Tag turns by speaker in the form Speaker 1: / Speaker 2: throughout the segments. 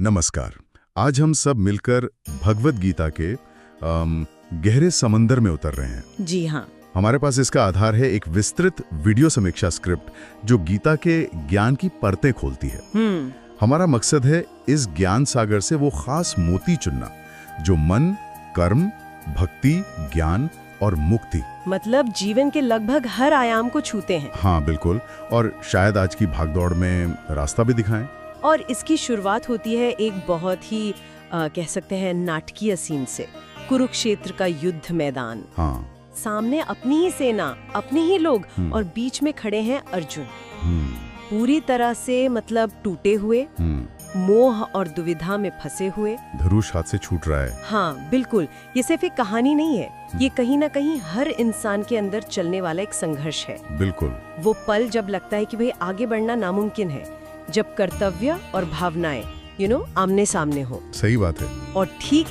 Speaker 1: नमस्कार। आज हम सब मिलकर भगवद गीता के गहरे समंदर में उतर रहे हैं।
Speaker 2: जी हाँ।
Speaker 1: हमारे पास इसका आधार है एक विस्तृत वीडियो समीक्षा स्क्रिप्ट जो गीता के ज्ञान की परतें खोलती है। हमारा मकसद है इस ज्ञान सागर से वो खास मोती चुनना जो मन, कर्म, भक्ति, ज्ञान और मुक्ति,
Speaker 2: मतलब जीवन के लगभग हर आयाम को छूते हैं।
Speaker 1: हाँ बिल्कुल, और शायद आज की भागदौड़ में रास्ता भी दिखाएं।
Speaker 2: और इसकी शुरुआत होती है एक बहुत ही कह सकते हैं नाटकीय सीन से। कुरुक्षेत्र का युद्ध मैदान।
Speaker 1: हाँ।
Speaker 2: सामने अपनी ही सेना, अपने ही लोग, और बीच में खड़े हैं अर्जुन। पूरी तरह से मतलब टूटे हुए, मोह और दुविधा में फंसे हुए।
Speaker 1: धनुष हाथ से छूट रहा है।
Speaker 2: हाँ बिल्कुल, ये सिर्फ एक कहानी नहीं है, ये कहीं ना कहीं हर इंसान के अंदर चलने वाला एक संघर्ष है।
Speaker 1: बिल्कुल।
Speaker 2: वो पल जब लगता है कि भाई आगे बढ़ना नामुमकिन है, जब कर्तव्य और भावनाएं आमने सामने हो।
Speaker 1: सही बात है।
Speaker 2: और ठीक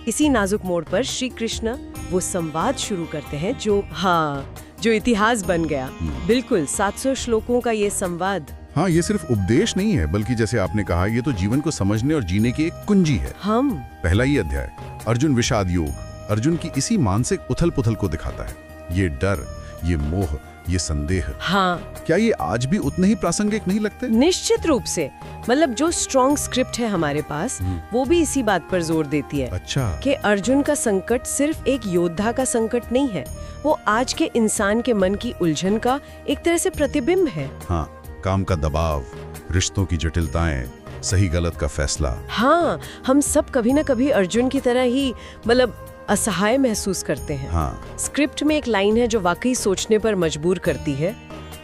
Speaker 2: इसी नाजुक मोड़ पर श्री कृष्ण वो संवाद शुरू करते हैं जो इतिहास बन गया। बिल्कुल, 700 श्लोकों का ये संवाद।
Speaker 1: हाँ, ये सिर्फ उपदेश नहीं है, बल्कि जैसे आपने कहा, ये तो जीवन को समझने और जीने की एक कुंजी है। पहला ही अध्याय अर्जुन विषाद योग, अर्जुन की इसी मानसिक उथल पुथल को दिखाता है। ये डर, ये मोह, ये संदेह।
Speaker 2: हाँ।
Speaker 1: क्या ये आज भी उतने ही प्रासंगिक नहीं लगते?
Speaker 2: निश्चित रूप से। मतलब जो स्ट्रॉन्ग स्क्रिप्ट है हमारे पास, वो भी इसी बात पर जोर देती है।
Speaker 1: अच्छा।
Speaker 2: कि अर्जुन का संकट सिर्फ एक योद्धा का संकट नहीं है, वो आज के इंसान के मन की उलझन का एक तरह से प्रतिबिंब है।
Speaker 1: हाँ, काम का दबाव, रिश्तों की जटिलताएं, सही गलत का फैसला।
Speaker 2: हाँ, हम सब कभी ना कभी अर्जुन की तरह ही मतलब असहाय महसूस करते हैं।
Speaker 1: हाँ।
Speaker 2: स्क्रिप्ट में एक लाइन है जो वाकई सोचने पर मजबूर करती है।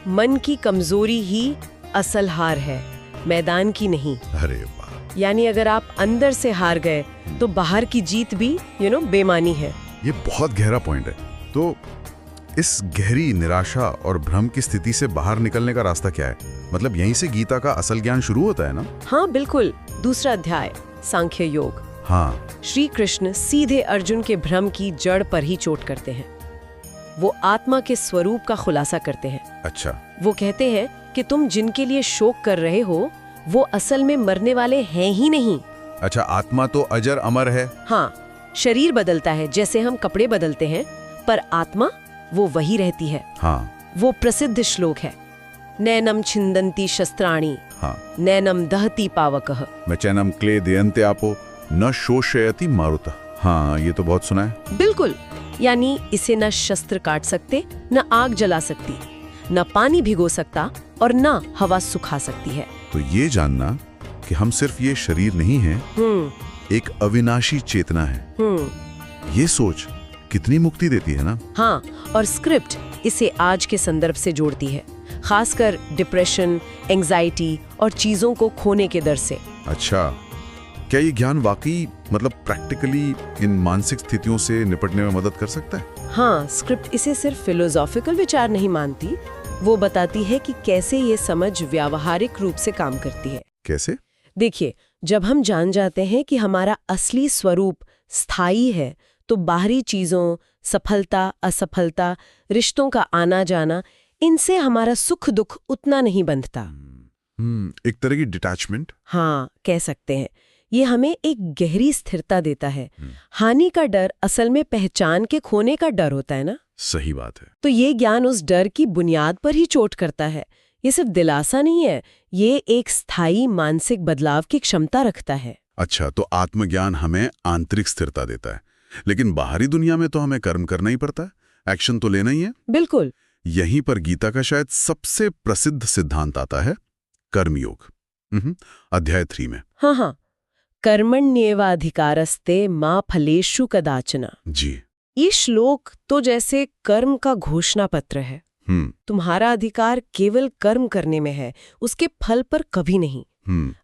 Speaker 2: मन की कमजोरी ही असल हार है, मैदान की नहीं।
Speaker 1: अरे वाह।
Speaker 2: यानी अगर आप अंदर से हार गए तो बाहर की जीत भी बेमानी है।
Speaker 1: ये बहुत गहरा पॉइंट है। तो इस गहरी निराशा और भ्रम की स्थिति से बाहर निकलने का रास्ता क्या है? मतलब यहीं से गीता का असल ज्ञान शुरू होता है ना?
Speaker 2: हाँ बिल्कुल। दूसरा अध्याय सांख्य योग।
Speaker 1: हाँ।
Speaker 2: श्री कृष्ण सीधे अर्जुन के भ्रम की जड़ पर ही चोट करते हैं। वो आत्मा के स्वरूप का खुलासा करते हैं।
Speaker 1: अच्छा।
Speaker 2: वो कहते हैं कि तुम जिनके लिए शोक कर रहे हो वो असल में मरने वाले हैं ही नहीं।
Speaker 1: अच्छा, आत्मा तो अजर अमर है।
Speaker 2: हाँ, शरीर बदलता है जैसे हम कपड़े बदलते हैं, पर आत्मा वो वही रहती है।
Speaker 1: हाँ।
Speaker 2: वो प्रसिद्ध श्लोक है, नैनम छिंदन्ति शस्त्राणि,
Speaker 1: हाँ,
Speaker 2: नैनम दहति पावकः,
Speaker 1: मचैनम क्ले दयन्ते आपो न शोषयति मारुतः। हाँ, ये तो बहुत सुना है।
Speaker 2: बिल्कुल। यानी इसे न शस्त्र काट सकते, न आग जला सकती, न पानी भिगो सकता और न हवा सुखा सकती है।
Speaker 1: तो ये जानना कि हम सिर्फ ये शरीर नहीं है, एक अविनाशी चेतना है, ये सोच कितनी मुक्ति देती है ना।
Speaker 2: हाँ, और स्क्रिप्ट इसे आज के संदर्भ से जोड़ती है, खासकर डिप्रेशन, एंजाइटी और चीजों को खोने के डर से।
Speaker 1: अच्छा, क्या ये ज्ञान वाकई मतलब प्रैक्टिकली इन मानसिक स्थितियों से निपटने में मदद कर सकता है?
Speaker 2: हाँ, स्क्रिप्ट इसे सिर्फ फिलोसॉफिकल विचार नहीं मानती, वो बताती है कि कैसे ये समझ व्यावहारिक रूप से काम करती है।
Speaker 1: कैसे?
Speaker 2: देखिए, जब हम जान जाते हैं कि हमारा असली स्वरूप स्थायी है, तो बाहरी चीजों, सफलता, असफलता, रिश्तों का आना जाना, इनसे हमारा सुख दुख उतना नहीं बंधता।
Speaker 1: एक तरह की डिटैचमेंट।
Speaker 2: हाँ, कह सकते हैं। ये हमें एक गहरी स्थिरता देता है। हानि का डर असल में पहचान के खोने का डर होता है ना।
Speaker 1: सही बात है।
Speaker 2: तो ये ज्ञान उस डर की बुनियाद पर ही चोट करता है। ये सिर्फ दिलासा नहीं है, ये एक स्थायी मानसिक बदलाव की क्षमता रखता है।
Speaker 1: अच्छा, तो आत्मज्ञान हमें आंतरिक स्थिरता देता है, लेकिन बाहरी दुनिया में तो हमें कर्म करना ही पड़ता है, एक्शन तो लेना ही है।
Speaker 2: बिल्कुल।
Speaker 1: यहीं पर गीता का शायद सबसे प्रसिद्ध सिद्धांत आता है, कर्मयोग, अध्याय 3 में।
Speaker 2: हाँ, कर्मण्येवाधिकारस्ते मा फलेषु कदाचन।
Speaker 1: जी।
Speaker 2: ये श्लोक तो जैसे कर्म का घोषणा पत्र है। तुम्हारा अधिकार केवल कर्म करने में है, उसके फल पर कभी नहीं।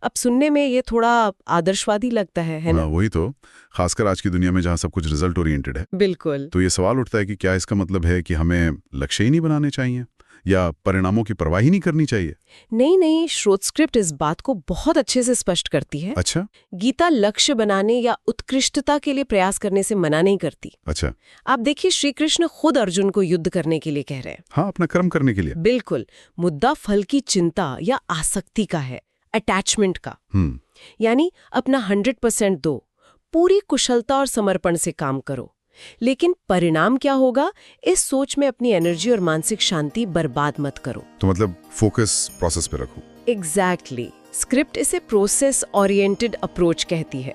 Speaker 2: अब सुनने में ये थोड़ा आदर्शवादी लगता है ना?
Speaker 1: वही तो, खासकर आज की दुनिया में जहाँ सब कुछ रिजल्ट ओरिएंटेड है।
Speaker 2: बिल्कुल।
Speaker 1: तो ये सवाल उठता है कि क्या इसका मतलब है कि हमें लक्ष्य ही नहीं बनाने चाहिए या परिणामों की परवाह ही नहीं करनी चाहिए?
Speaker 2: नहीं, श्रोत स्क्रिप्ट इस बात को बहुत अच्छे से स्पष्ट करती है।
Speaker 1: अच्छा।
Speaker 2: गीता लक्ष्य बनाने या उत्कृष्टता के लिए प्रयास करने से मना नहीं करती।
Speaker 1: अच्छा।
Speaker 2: आप देखिए, श्री कृष्ण खुद अर्जुन को युद्ध करने के लिए कह रहे हैं।
Speaker 1: हाँ, अपना कर्म करने के लिए।
Speaker 2: बिल्कुल। मुद्दा फल की चिंता या आसक्ति का है, अटैचमेंट का। यानी अपना 100% दो, पूरी कुशलता और समर्पण से काम करो। लेकिन परिणाम क्या होगा, इस सोच में अपनी एनर्जी और मानसिक शांति बर्बाद मत करो।
Speaker 1: तो मतलब फोकस प्रोसेस पे रखो।
Speaker 2: एग्जैक्टली। स्क्रिप्ट इसे प्रोसेस ओरिएंटेड अप्रोच कहती है।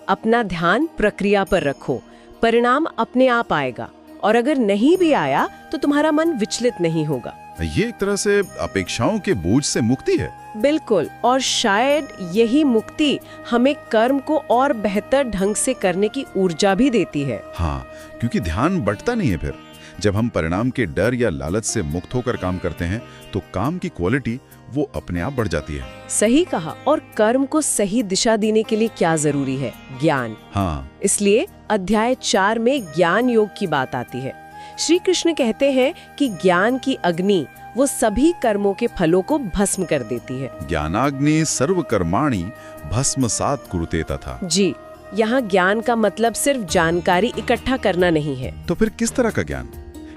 Speaker 2: अपना ध्यान प्रक्रिया पर रखो, परिणाम अपने आप आएगा, और अगर नहीं भी आया तो तुम्हारा मन विचलित नहीं होगा।
Speaker 1: ये एक तरह से अपेक्षाओं के बोझ से मुक्ति है।
Speaker 2: बिल्कुल, और शायद यही मुक्ति हमें कर्म को और बेहतर ढंग से करने की ऊर्जा भी देती है।
Speaker 1: हाँ, क्योंकि ध्यान बंटता नहीं है। फिर जब हम परिणाम के डर या लालच से मुक्त होकर काम करते हैं तो काम की क्वालिटी वो अपने आप बढ़ जाती है।
Speaker 2: सही कहा। और कर्म को सही दिशा देने के लिए क्या जरूरी है? ज्ञान।
Speaker 1: हाँ,
Speaker 2: इसलिए अध्याय 4 में ज्ञान योग की बात आती है। श्री कृष्ण कहते हैं कि ज्ञान की अग्नि वो सभी कर्मों के फलों को भस्म कर देती है।
Speaker 1: ज्ञानाग्नि सर्व कर्माणि भस्मसात् कुरुते तथा।
Speaker 2: जी, यहाँ ज्ञान का मतलब सिर्फ जानकारी इकट्ठा करना नहीं है।
Speaker 1: तो फिर किस तरह का ज्ञान?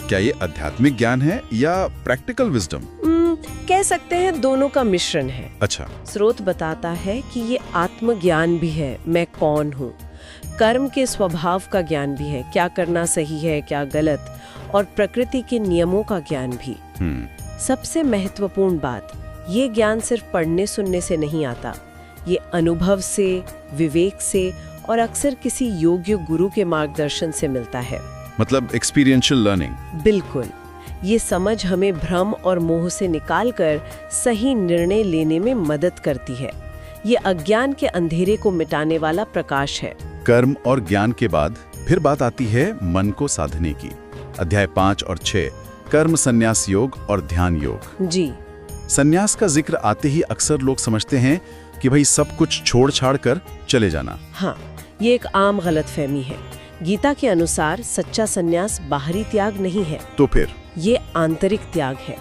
Speaker 1: क्या ये आध्यात्मिक ज्ञान है या प्रैक्टिकल विजडम?
Speaker 2: कह सकते हैं दोनों का मिश्रण है।
Speaker 1: अच्छा।
Speaker 2: स्रोत बताता है कि ये आत्मज्ञान भी है, मैं कौन हूँ। कर्म के स्वभाव का ज्ञान भी है, क्या करना सही है क्या गलत, और प्रकृति के नियमों का ज्ञान भी। सबसे महत्वपूर्ण बात, ये ज्ञान सिर्फ पढ़ने सुनने से नहीं आता, ये अनुभव से, विवेक से और अक्सर किसी योग्य गुरु के मार्गदर्शन से मिलता है।
Speaker 1: मतलब एक्सपीरियंशियल लर्निंग।
Speaker 2: बिल्कुल। ये समझ हमें भ्रम और मोह से निकालकर सही निर्णय लेने में मदद करती है। ये अज्ञान के अंधेरे को मिटाने वाला प्रकाश है।
Speaker 1: कर्म और ज्ञान के बाद फिर बात आती है मन को साधने की। अध्याय 5 और 6, कर्म संन्यास योग और ध्यान योग।
Speaker 2: जी।
Speaker 1: संन्यास का जिक्र आते ही अक्सर लोग समझते हैं कि भाई सब कुछ छोड़ छाड़ कर चले जाना।
Speaker 2: हाँ, ये एक आम गलतफहमी है। गीता के अनुसार सच्चा संन्यास बाहरी त्याग नहीं है।
Speaker 1: तो फिर
Speaker 2: ये आंतरिक त्याग है।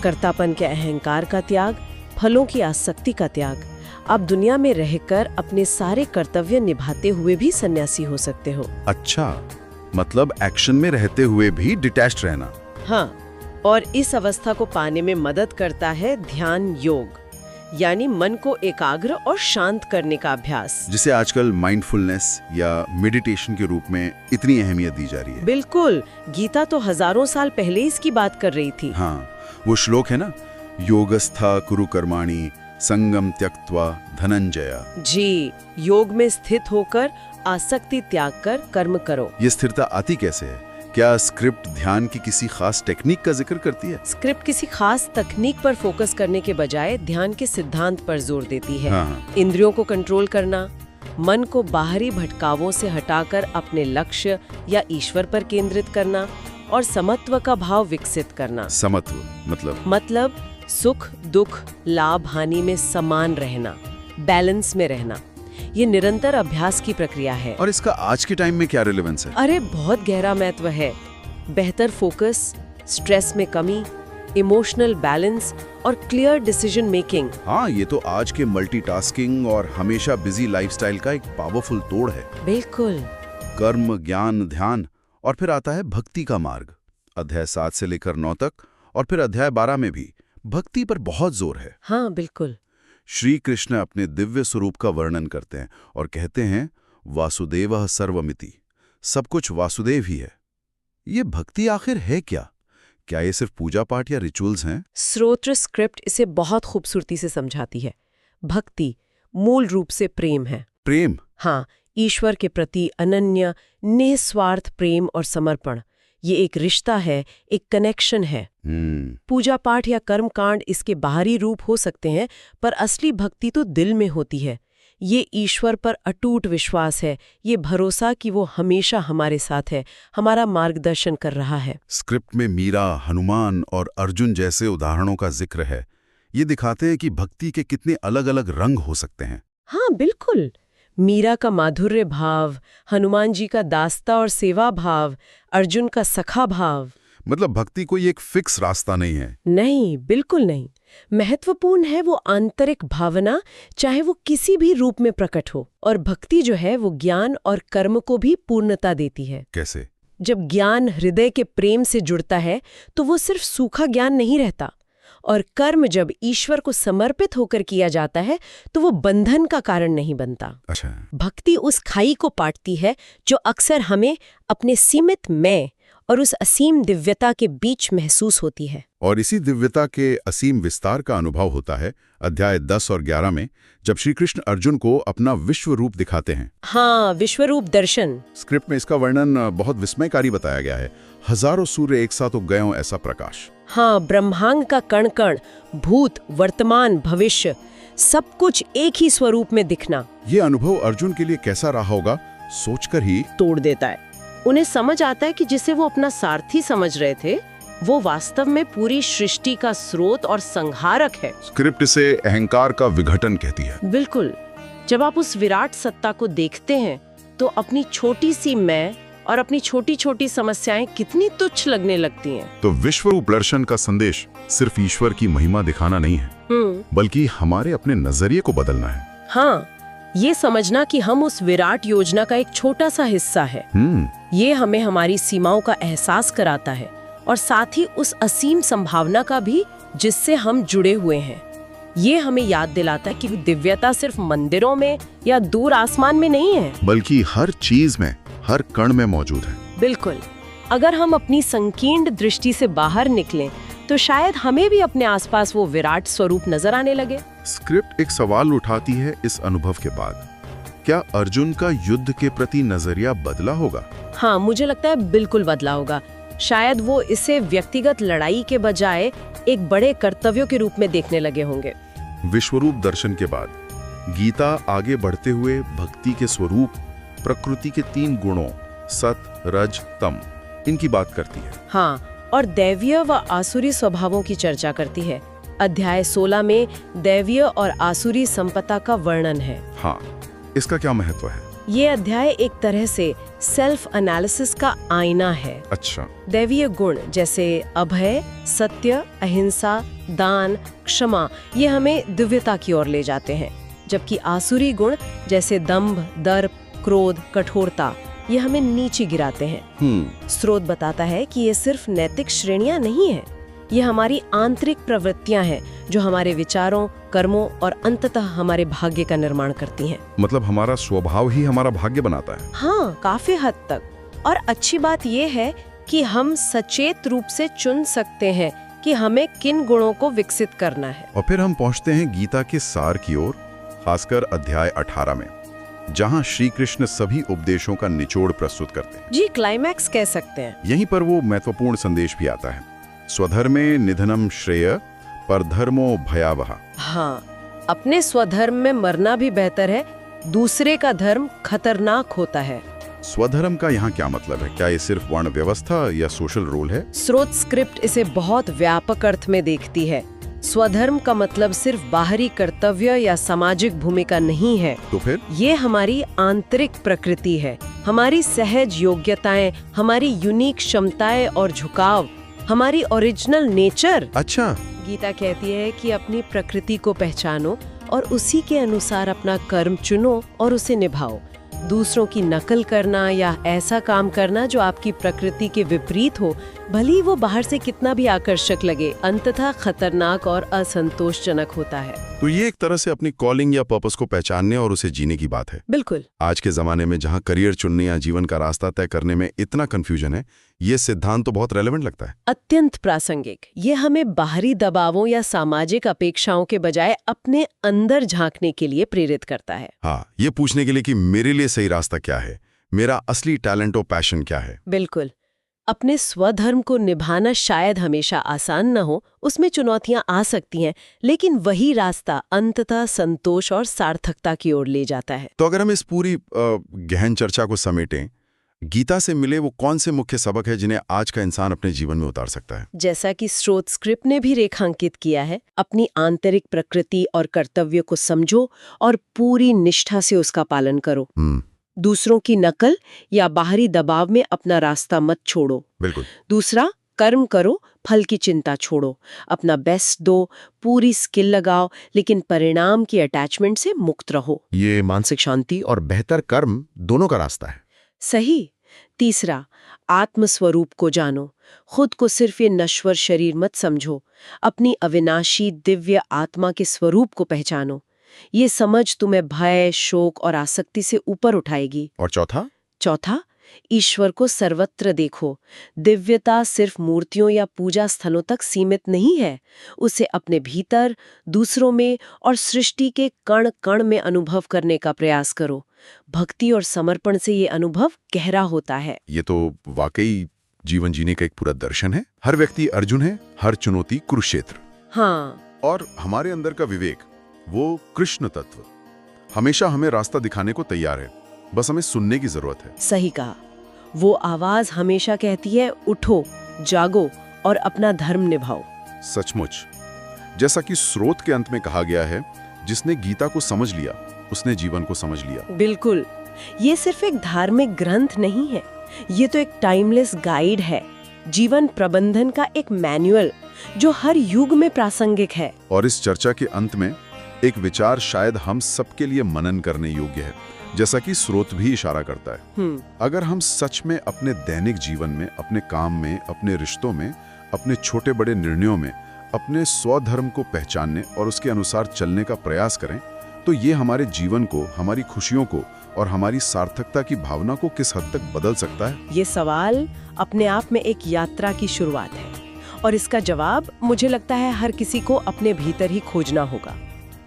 Speaker 2: कर्तापन के अहंकार का त्याग, फलों की आसक्ति का त्याग। आप दुनिया में रहकर अपने सारे कर्तव्य निभाते हुए भी सन्यासी हो सकते हो।
Speaker 1: अच्छा, मतलब एक्शन में रहते हुए भी डिटैच्ड रहना।
Speaker 2: हाँ, और इस अवस्था को पाने में मदद करता है ध्यान योग, यानी मन को एकाग्र और शांत करने का अभ्यास,
Speaker 1: जिसे आजकल माइंडफुलनेस या मेडिटेशन के रूप में इतनी अहमियत दी जा रही है।
Speaker 2: बिल्कुल, गीता तो हजारों साल पहले इसकी बात कर रही थी।
Speaker 1: हाँ, वो श्लोक है ना, योगस्था कुरु कर्माणि संगम त्यक्त्वा धनंजय।
Speaker 2: जी, योग में स्थित होकर आसक्ति त्याग कर कर्म करो।
Speaker 1: ये स्थिरता आती कैसे है? क्या स्क्रिप्ट ध्यान की किसी खास टेक्निक का जिक्र करती है?
Speaker 2: स्क्रिप्ट किसी खास तकनीक पर फोकस करने के बजाय ध्यान के सिद्धांत पर जोर देती है।
Speaker 1: हाँ।
Speaker 2: इंद्रियों को कंट्रोल करना, मन को बाहरी भटकावों से हटाकर अपने लक्ष्य या ईश्वर पर केंद्रित करना, और समत्व का भाव विकसित करना।
Speaker 1: समत्व मतलब
Speaker 2: सुख दुख लाभ हानि में समान रहना, बैलेंस में रहना। ये निरंतर अभ्यास की प्रक्रिया है।
Speaker 1: और इसका आज के टाइम में क्या रिलेवेंस है?
Speaker 2: अरे बहुत गहरा महत्व है। बेहतर फोकस, स्ट्रेस में कमी, इमोशनल बैलेंस और क्लियर डिसीजन मेकिंग।
Speaker 1: हाँ, ये तो आज के मल्टीटास्किंग और हमेशा बिजी लाइफस्टाइल का एक पावरफुल तोड़ है।
Speaker 2: बिल्कुल।
Speaker 1: कर्म, ज्ञान, ध्यान, और फिर आता है भक्ति का मार्ग। अध्याय 7 से लेकर 9 तक, और फिर अध्याय 12 में भी भक्ति पर बहुत जोर है।
Speaker 2: हाँ, बिल्कुल।
Speaker 1: श्री कृष्ण अपने दिव्य स्वरूप का वर्णन करते हैं और कहते हैं, वासुदेवः सर्वमिति, सब कुछ वासुदेव ही है। ये भक्ति आखिर है क्या? क्या ये सिर्फ पूजा पाठ या रिचुअल्स हैं?
Speaker 2: स्रोत्र स्क्रिप्ट इसे बहुत खूबसूरती से समझाती है। भक्ति मूल रूप से प्रेम है।
Speaker 1: प्रेम?
Speaker 2: हाँ, ईश्वर के प्रति अनन्य निस्वार्थ प्रेम और समर्पण। ये एक रिश्ता है, एक कनेक्शन है। पूजा पाठ या कर्म कांड इसके बाहरी रूप हो सकते हैं, पर असली भक्ति तो दिल में होती है। ये ईश्वर पर अटूट विश्वास है, ये भरोसा कि वो हमेशा हमारे साथ है, हमारा मार्गदर्शन कर रहा है।
Speaker 1: स्क्रिप्ट में मीरा, हनुमान और अर्जुन जैसे उदाहरणों का जिक्र है। ये दिखाते हैं कि भक्ति के कितने अलग अलग रंग हो सकते हैं।
Speaker 2: हाँ, बिल्कुल। मीरा का माधुर्य भाव, हनुमान जी का दास्ता और सेवा भाव, अर्जुन का सखा भाव।
Speaker 1: मतलब भक्ति कोई एक फिक्स रास्ता नहीं है।
Speaker 2: नहीं, बिल्कुल नहीं। महत्वपूर्ण है वो आंतरिक भावना, चाहे वो किसी भी रूप में प्रकट हो। और भक्ति जो है वो ज्ञान और कर्म को भी पूर्णता देती है।
Speaker 1: कैसे?
Speaker 2: जब ज्ञान हृदय के प्रेम से जुड़ता है तो वो सिर्फ सूखा ज्ञान नहीं रहता, और कर्म जब ईश्वर को समर्पित होकर किया जाता है तो वो बंधन का कारण नहीं बनता।
Speaker 1: अच्छा।
Speaker 2: भक्ति उस खाई को पाटती है जो अक्सर हमें अपने सीमित मैं और उस असीम दिव्यता के बीच महसूस होती है।
Speaker 1: और इसी दिव्यता के असीम विस्तार का अनुभव होता है अध्याय 10 और 11 में, जब श्री कृष्ण अर्जुन को अपना विश्व रूप दिखाते हैं।
Speaker 2: हाँ, विश्वरूप दर्शन।
Speaker 1: स्क्रिप्ट में इसका वर्णन बहुत विस्मयकारी बताया गया है। हजारों सूर्य एक साथ उग गए हों ऐसा प्रकाश।
Speaker 2: हाँ, ब्रह्मांड का कण कण, भूत, वर्तमान, भविष्य, सब कुछ एक ही स्वरूप में दिखना।
Speaker 1: ये अनुभव अर्जुन के लिए कैसा रहा होगा, सोचकर ही
Speaker 2: तोड़ देता है। उन्हें समझ आता है कि जिसे वो अपना सारथी समझ रहे थे वो वास्तव में पूरी सृष्टि का स्रोत और संहारक है।
Speaker 1: स्क्रिप्ट इसे अहंकार का विघटन कहती है।
Speaker 2: बिल्कुल। जब आप उस विराट सत्ता को देखते हैं तो अपनी छोटी सी मैं और अपनी छोटी छोटी समस्याएं कितनी तुच्छ लगने लगती हैं।
Speaker 1: तो विश्वरूप दर्शन का संदेश सिर्फ ईश्वर की महिमा दिखाना नहीं है, बल्कि हमारे अपने नजरिए को बदलना है।
Speaker 2: हाँ, ये समझना कि हम उस विराट योजना का एक छोटा सा हिस्सा है। ये हमें हमारी सीमाओं का एहसास कराता है और साथ ही उस असीम संभावना का भी जिससे हम जुड़े हुए हैं। ये हमें याद दिलाता है कि दिव्यता सिर्फ मंदिरों में या दूर आसमान में नहीं है,
Speaker 1: बल्कि हर चीज में, हर कण में मौजूद है।
Speaker 2: बिल्कुल। अगर हम अपनी संकीर्ण दृष्टि से बाहर निकलें तो शायद हमें भी अपने आसपास वो विराट स्वरूप नजर आने लगे।
Speaker 1: स्क्रिप्ट एक सवाल उठाती है इस अनुभव के बाद, क्या अर्जुन का युद्ध के प्रति नजरिया बदला होगा?
Speaker 2: हाँ, मुझे लगता है बिल्कुल बदला होगा। शायद वो इसे व्यक्तिगत लड़ाई के बजाय एक बड़े कर्तव्यों के रूप में देखने लगे होंगे।
Speaker 1: विश्वरूप दर्शन के बाद गीता आगे बढ़ते हुए भक्ति के स्वरूप, प्रकृति के 3 गुणों सत, रज, तम, इनकी बात करती है।
Speaker 2: हाँ, और दैवीय व आसुरी स्वभावों की चर्चा करती है। अध्याय 16 में दैवीय और आसुरी संपदा का वर्णन है।
Speaker 1: हाँ, इसका क्या महत्व है?
Speaker 2: ये अध्याय एक तरह से सेल्फ एनालिसिस का आईना है।
Speaker 1: अच्छा।
Speaker 2: दैवीय गुण जैसे अभय, सत्य, अहिंसा, दान, क्षमा, ये हमें दिव्यता की ओर ले जाते हैं, जबकि आसुरी गुण जैसे दंभ, दर्प, क्रोध, कठोरता, ये हमें नीचे गिराते हैं। स्रोत बताता है कि ये सिर्फ नैतिक श्रेणियां नहीं है, ये हमारी आंतरिक प्रवृत्तियां हैं जो हमारे विचारों, कर्मों और अंततः हमारे भाग्य का निर्माण करती हैं।
Speaker 1: मतलब हमारा स्वभाव ही हमारा भाग्य बनाता है।
Speaker 2: हाँ, काफी हद तक। और अच्छी बात ये है कि हम सचेत रूप से चुन सकते हैं कि हमें किन गुणों को विकसित करना है।
Speaker 1: और फिर हम पहुंचते हैं गीता के सार की ओर, खासकर अध्याय 18 में, जहां श्री कृष्ण सभी उपदेशों का निचोड़ प्रस्तुत करते हैं।
Speaker 2: जी, क्लाइमैक्स कह सकते हैं।
Speaker 1: यहीं पर वो महत्वपूर्ण संदेश भी आता है, स्वधर्मे निधनम श्रेय परधर्मो भयावह।
Speaker 2: हाँ, अपने स्वधर्म में मरना भी बेहतर है, दूसरे का धर्म खतरनाक होता है।
Speaker 1: स्वधर्म का यहाँ क्या मतलब है? क्या ये सिर्फ वर्ण व्यवस्था या सोशल रोल है?
Speaker 2: स्रोत स्क्रिप्ट इसे बहुत व्यापक अर्थ में देखती है। स्वधर्म का मतलब सिर्फ बाहरी कर्तव्य या सामाजिक भूमिका नहीं है।
Speaker 1: तो फिर
Speaker 2: ये हमारी आंतरिक प्रकृति है, हमारी सहज योग्यताएं, हमारी यूनिक क्षमताएं और झुकाव, हमारी ओरिजिनल नेचर।
Speaker 1: अच्छा।
Speaker 2: गीता कहती है कि अपनी प्रकृति को पहचानो और उसी के अनुसार अपना कर्म चुनो और उसे निभाओ। दूसरों की नकल करना या ऐसा काम करना जो आपकी प्रकृति के विपरीत हो, भले ही वो बाहर से कितना भी आकर्षक लगे, अंततः खतरनाक और असंतोषजनक होता है।
Speaker 1: तो ये एक तरह से अपनी कॉलिंग या पर्पस को पहचानने और उसे जीने की बात है।
Speaker 2: बिल्कुल।
Speaker 1: आज के जमाने में जहाँ करियर चुनने या जीवन का रास्ता तय करने में इतना कंफ्यूजन है, ये सिद्धांत तो बहुत रेलेवेंट लगता है।
Speaker 2: अत्यंत प्रासंगिक। ये हमें बाहरी दबावों या सामाजिक अपेक्षाओं के बजाय अपने अंदर झांकने के लिए प्रेरित करता है।
Speaker 1: हाँ, ये पूछने के लिए कि मेरे लिए सही रास्ता क्या है, मेरा असली टैलेंट और पैशन क्या है।
Speaker 2: बिल्कुल। अपने स्वधर्म को निभाना शायद हमेशा आसान न हो, उसमें चुनौतियां आ सकती हैं, लेकिन वही रास्ता अंततः संतोष और सार्थकता की ओर ले जाता है।
Speaker 1: तो अगर हम इस पूरी गहन चर्चा को समेटें, गीता से मिले वो कौन से मुख्य सबक है जिन्हें आज का इंसान अपने जीवन में उतार सकता है?
Speaker 2: जैसा कि स्रोत स्क्रिप्ट ने भी रेखांकित किया है, अपनी आंतरिक प्रकृति और कर्तव्य को समझो और पूरी निष्ठा से उसका पालन करो। दूसरों की नकल या बाहरी दबाव में अपना रास्ता मत छोड़ो।
Speaker 1: बिल्कुल।
Speaker 2: दूसरा, कर्म करो, फल की चिंता छोड़ो, अपना बेस्ट दो, पूरी स्किल लगाओ, लेकिन परिणाम की अटैचमेंट से मुक्त रहो।
Speaker 3: ये मानसिक शांति और बेहतर कर्म दोनों का रास्ता है।
Speaker 2: सही। तीसरा, आत्मस्वरूप को जानो। खुद को सिर्फ ये नश्वर शरीर मत समझो, अपनी अविनाशी दिव्य आत्मा के स्वरूप को पहचानो। ये समझ तुम्हें भय, शोक और आसक्ति से ऊपर उठाएगी।
Speaker 1: और चौथा,
Speaker 2: ईश्वर को सर्वत्र देखो। दिव्यता सिर्फ मूर्तियों या पूजा स्थलों तक सीमित नहीं है, उसे अपने भीतर, दूसरों में और सृष्टि के कण कण में अनुभव करने का प्रयास करो। भक्ति और समर्पण से ये अनुभव गहरा होता है।
Speaker 1: ये तो वाकई जीवन जीने का एक पूरा दर्शन है। हर व्यक्ति अर्जुन है, हर चुनौती कुरुक्षेत्र।
Speaker 2: हाँ,
Speaker 1: और हमारे अंदर का विवेक, वो कृष्ण तत्व, हमेशा हमें रास्ता दिखाने को तैयार है, बस हमें सुनने की जरूरत है।
Speaker 2: सही कहा। वो आवाज हमेशा कहती है, उठो, जागो और अपना धर्म निभाओ।
Speaker 1: सचमुच, जैसा कि स्रोत के अंत में कहा गया है, जिसने गीता को समझ लिया उसने जीवन को समझ लिया।
Speaker 2: बिल्कुल, ये सिर्फ एक धार्मिक ग्रंथ नहीं है, ये तो एक टाइमलेस गाइड है, जीवन प्रबंधन का एक मैनुअल जो हर युग में प्रासंगिक है।
Speaker 1: और इस चर्चा के अंत में एक विचार शायद हम सबके लिए मनन करने योग्य है, जैसा कि स्रोत भी इशारा करता है। अगर हम सच में अपने दैनिक जीवन में, अपने काम में, अपने रिश्तों में, अपने छोटे बड़े निर्णयों में अपने स्वधर्म को पहचानने और उसके अनुसार चलने का प्रयास करें, तो ये हमारे जीवन को, हमारी खुशियों को और हमारी सार्थकता की भावना को किस हद तक बदल सकता है।
Speaker 2: ये सवाल अपने आप में एक यात्रा की शुरुआत है और इसका जवाब मुझे लगता है हर किसी को अपने भीतर ही खोजना होगा।